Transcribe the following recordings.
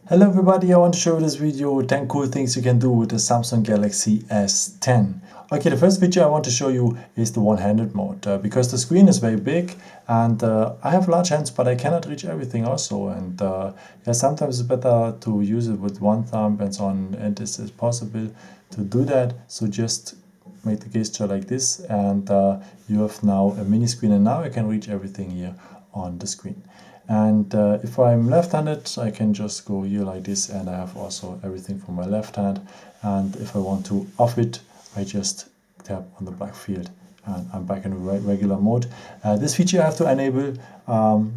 Hello everybody, I want to show you this video 10 cool things you can do with the Samsung Galaxy S10. Okay, the first feature I want to show you is the one-handed mode because the screen is very big and I have large hands but I cannot reach everything also, and yeah, sometimes it's better to use it with one thumb and so on, and this is possible to do that. So just make the gesture like this and you have now a mini screen, and now I can reach everything here on the screen. And if I'm left-handed, I can just go here like this, and I have also everything from my left hand. And if I want to off it, I just tap on the black field and I'm back in regular mode. This feature I have to enable.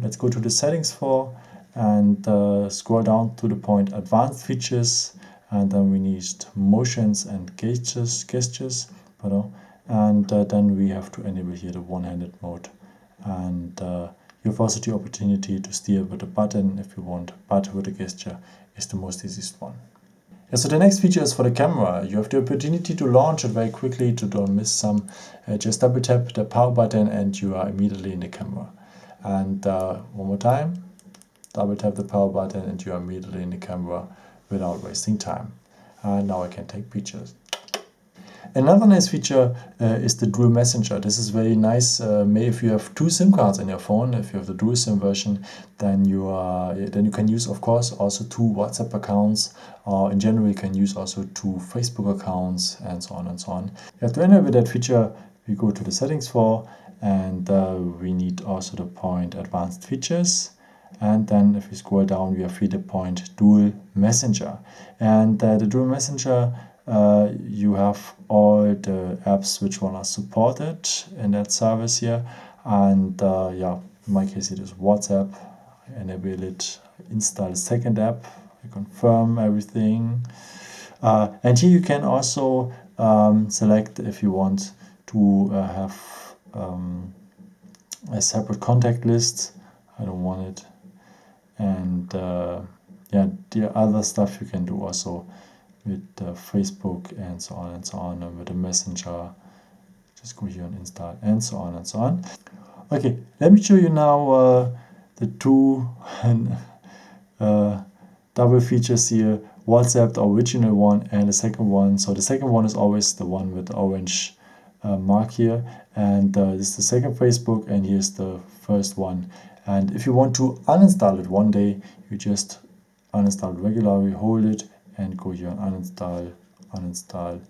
Let's go to the settings for and scroll down to the point advanced features, and then we need motions and gestures, pardon. And then we have to enable here the one-handed mode, and you have also the opportunity to steer with a button if you want, but with a gesture is the most easiest one. Yeah, so the next feature is for the camera. You have the opportunity to launch it very quickly to don't miss some. Just double tap the power button and you are immediately in the camera. And one more time, double tap the power button and you are immediately in the camera without wasting time. And now I can take pictures. Another nice feature is the dual messenger. This is very nice. If you have two SIM cards in your phone, if you have the dual SIM version, then you can use, of course, also two WhatsApp accounts, or in general you can use also two Facebook accounts, and so on and so on. You have to enable that feature. We go to the settings for, and we need also the point advanced features. And then if we scroll down, we have here the point dual messenger. And the dual messenger, you have all the apps which one are supported in that service here. And yeah, in my case it is WhatsApp. I enable it, install the second app, I confirm everything. And here you can also select if you want to have a separate contact list. I don't want it. And yeah, the other stuff you can do also with Facebook and so on and so on, and with the messenger. Just go here and install, and so on and so on. Okay, let me show you now the two double features here. WhatsApp, the original one, and the second one. So the second one is always the one with the orange mark here, and this is the second Facebook, and here's the first one. And if you want to uninstall it one day, you just uninstall it regularly, hold it, and go here and uninstall,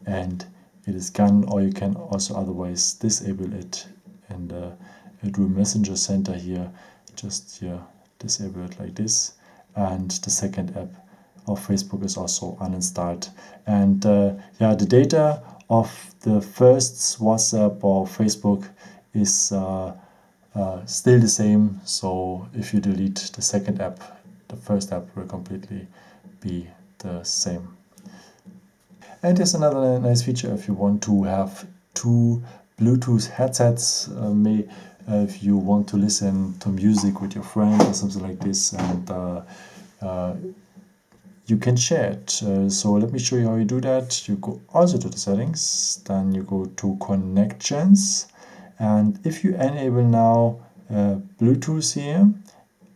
and it is gone. Or you can also otherwise disable it in the dual messenger center here. Just here, disable it like this, and the second app of Facebook is also uninstalled. And yeah, the data of the first WhatsApp or Facebook is still the same. So if you delete the second app, the first app will completely be the same. And there's another nice feature if you want to have two Bluetooth headsets. If you want to listen to music with your friend or something like this, and you can share it. So let me show you how you do that. You go also to the settings, then you go to connections, and if you enable now Bluetooth here,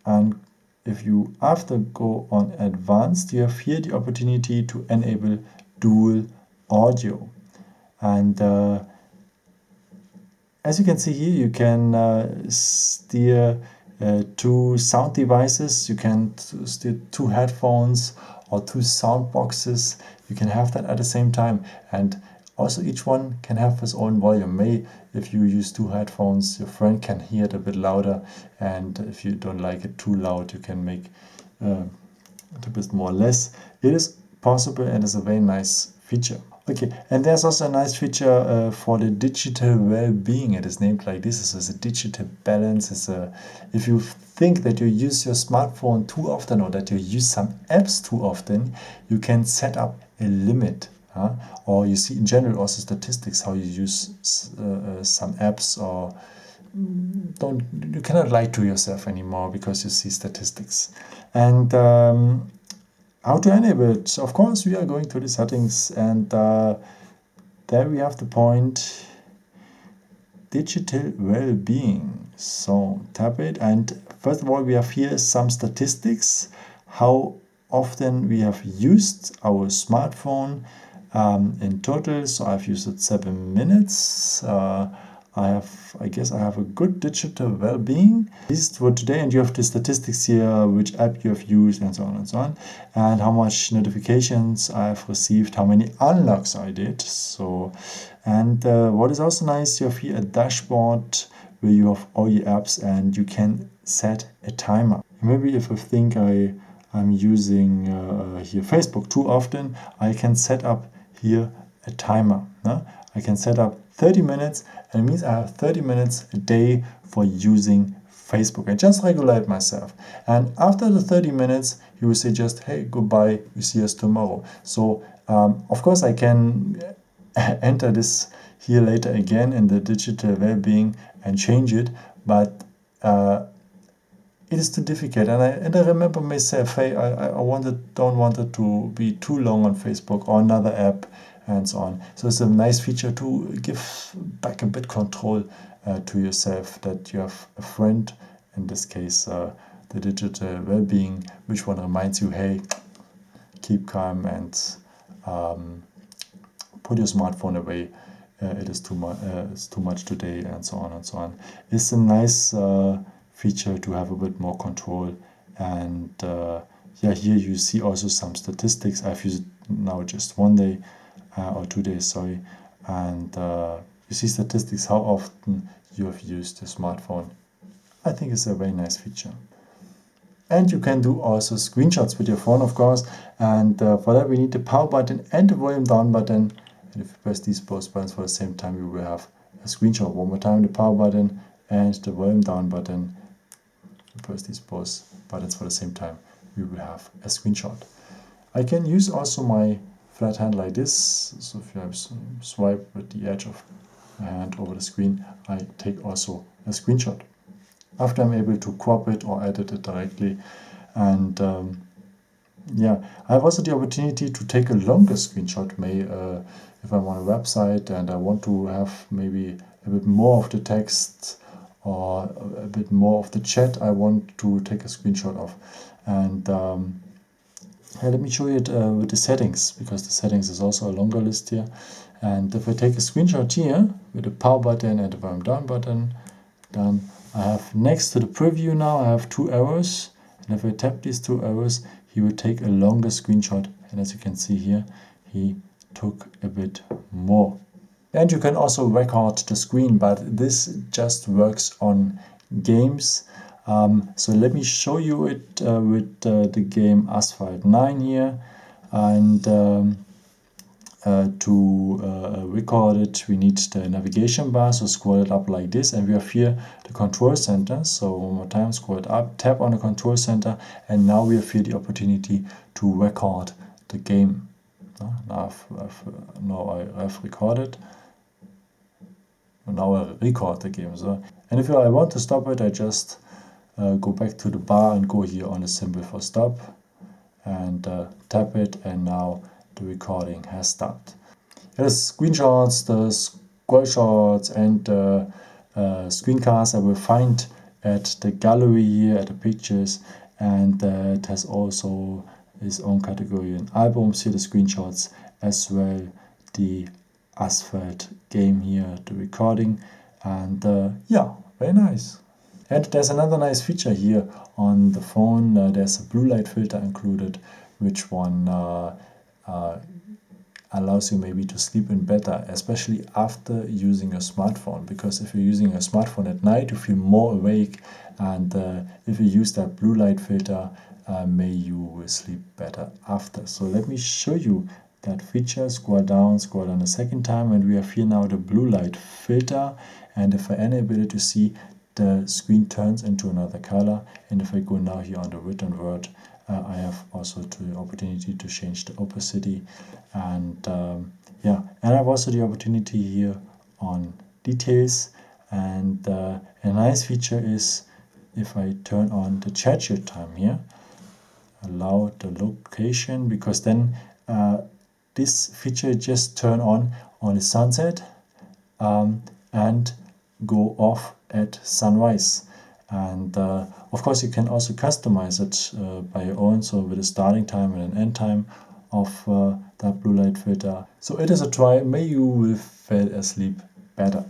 and if you after go on advanced, you have here the opportunity to enable dual audio. And as you can see here, you can steer two sound devices. You can steer two headphones or two sound boxes. You can have that at the same time, and also each one can have its own volume. If you use two headphones, your friend can hear it a bit louder, and if you don't like it too loud, you can make a bit more or less. It is possible, and it's a very nice feature. Okay, and there's also a nice feature for the digital well-being. It is named like this. It's a digital balance. If you think that you use your smartphone too often, or that you use some apps too often, you can set up a limit. Or you see in general also statistics how you use some apps, or you cannot lie to yourself anymore because you see statistics. And how to enable it? Of course, we are going to the settings, and there we have the point digital well-being. So tap it, and first of all we have here some statistics, how often we have used our smartphone in total. So I've used it 7 minutes. I guess I have a good digital well-being. This is for today, and you have the statistics here, which app you have used, and so on and so on, and how much notifications I have received, how many unlocks I did. So, and what is also nice, you have here a dashboard where you have all your apps, and you can set a timer. Maybe if I think I'm using here Facebook too often, I can set up here a timer. No? I can set up 30 minutes, and it means I have 30 minutes a day for using Facebook. I just regulate myself. And after the 30 minutes, you will say just, hey, goodbye, we see us tomorrow. So, of course, I can enter this here later again in the digital well-being and change it, but it is too difficult. And I remember myself, hey, I don't want it to be too long on Facebook or another app, and so on. So it's a nice feature to give back a bit control to yourself, that you have a friend, in this case the digital well-being, which one reminds you, hey, keep calm and put your smartphone away. It is too much. It's too much today, and so on and so on. It's a nice feature to have a bit more control. And yeah, here you see also some statistics. I've used it now just 1 day. Or 2 days, sorry, and you see statistics how often you have used the smartphone. I think it's a very nice feature. And you can do also screenshots with your phone, of course, and for that we need the power button and the volume down button. And if you press these both buttons for the same time, you will have a screenshot. One more time, the power button and the volume down button. If you press these both buttons for the same time, we will have a screenshot. I can use also my flat hand like this. So if you have swipe with the edge of my hand over the screen, I take also a screenshot. After I'm able to crop it or edit it directly. And yeah, I have also the opportunity to take a longer screenshot. If I'm on a website and I want to have maybe a bit more of the text or a bit more of the chat, I want to take a screenshot of. And let me show you it with the settings, because the settings is also a longer list here. And if I take a screenshot here with the power button and the volume down button, then I have next to the preview now, I have 2 arrows. And if I tap these 2 arrows, he will take a longer screenshot. And as you can see here, he took a bit more. And you can also record the screen, but this just works on games. So let me show you it with the game Asphalt 9 here. And to record it, we need the navigation bar. So scroll it up like this, and we have here the control center. So one more time, scroll it up, tap on the control center, and now we have here the opportunity to record the game. Now I've recorded. Now I record the game. So, and if I want to stop it, I just go back to the bar and go here on the symbol for stop and tap it, and now the recording has stopped. The screenshots, the scroll shots, and screencasts I will find at the gallery here, at the pictures, and it has also its own category in albums here, the screenshots, as well the Asphalt game here, the recording, and yeah, very nice. And there's another nice feature here on the phone. There's a blue light filter included, which one allows you maybe to sleep in better, especially after using a smartphone. Because if you're using a smartphone at night, you feel more awake, and if you use that blue light filter, you will sleep better after. So let me show you that feature. Scroll down the second time, and we have here now the blue light filter. And if I enable it, you see the screen turns into another color. And if I go now here on the written word, I have also the opportunity to change the opacity, and yeah, and I have also the opportunity here on details. And a nice feature is if I turn on the schedule time here, allow the location, because then this feature just turn on the sunset and go off at sunrise. And of course, you can also customize it by your own, so with a starting time and an end time of that blue light filter. So it is a try. May you will fall asleep better.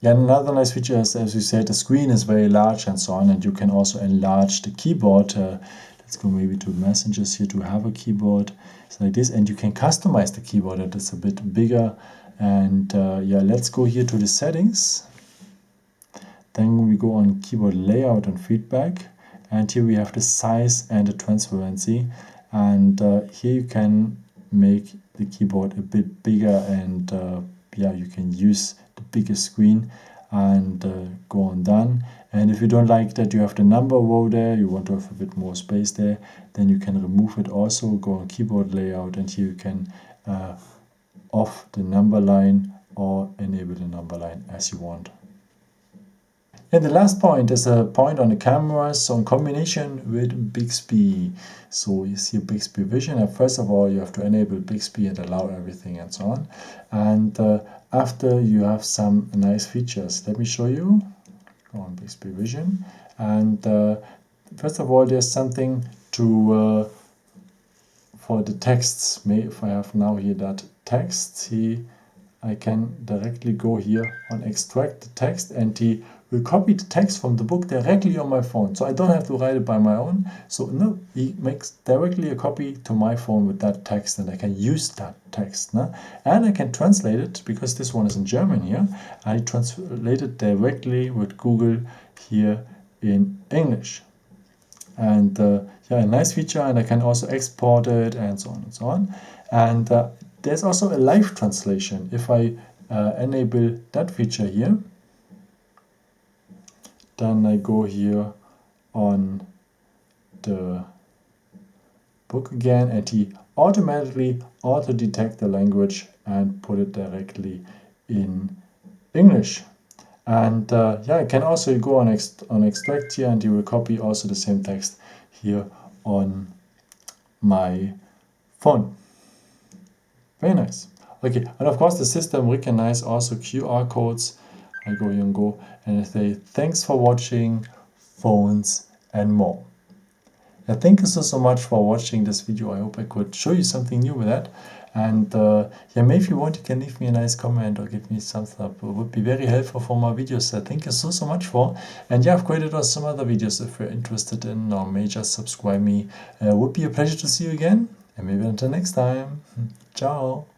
Yeah, another nice feature is, as we said, the screen is very large and so on, and you can also enlarge the keyboard. Let's go maybe to messages here to have a keyboard. It's like this, and you can customize the keyboard. It is a bit bigger. And yeah, let's go here to the settings. Then we go on keyboard layout and feedback, and here we have the size and the transparency. And here you can make the keyboard a bit bigger, and yeah, you can use the bigger screen and go on done. And if you don't like that you have the number row there, you want to have a bit more space there, then you can remove it also. Go on keyboard layout, and here you can off the number line or enable the number line as you want. And the last point is a point on the cameras, so in combination with Bixby. So you see Bixby Vision. First of all, you have to enable Bixby and allow everything and so on. And after you have some nice features, let me show you. Go on Bixby Vision. And first of all, there's something to for the texts. If I have now here that text, I can directly go here on extract the text, and he will copy the text from the book directly on my phone. So I don't have to write it by my own. So no, he makes directly a copy to my phone with that text, and I can use that text. No? And I can translate it, because this one is in German here. I translate it directly with Google here in English. And yeah, a nice feature, and I can also export it and so on and so on. And there's also a live translation. If I enable that feature here, then I go here on the book again, and he automatically auto-detect the language and put it directly in English. And yeah, I can also go on extract here, and he will copy also the same text here on my phone. Very nice. Okay, and of course the system recognizes also QR codes. I go here and go, and I say thanks for watching Phones and More. Yeah, thank you so much for watching this video. I hope I could show you something new with that. And yeah, maybe if you want, you can leave me a nice comment or give me some thumbs up. It would be very helpful for my videos. Thank you so much for. And yeah, I've created also some other videos if you're interested in, or may just subscribe me. It would be a pleasure to see you again. And maybe until next time. Ciao.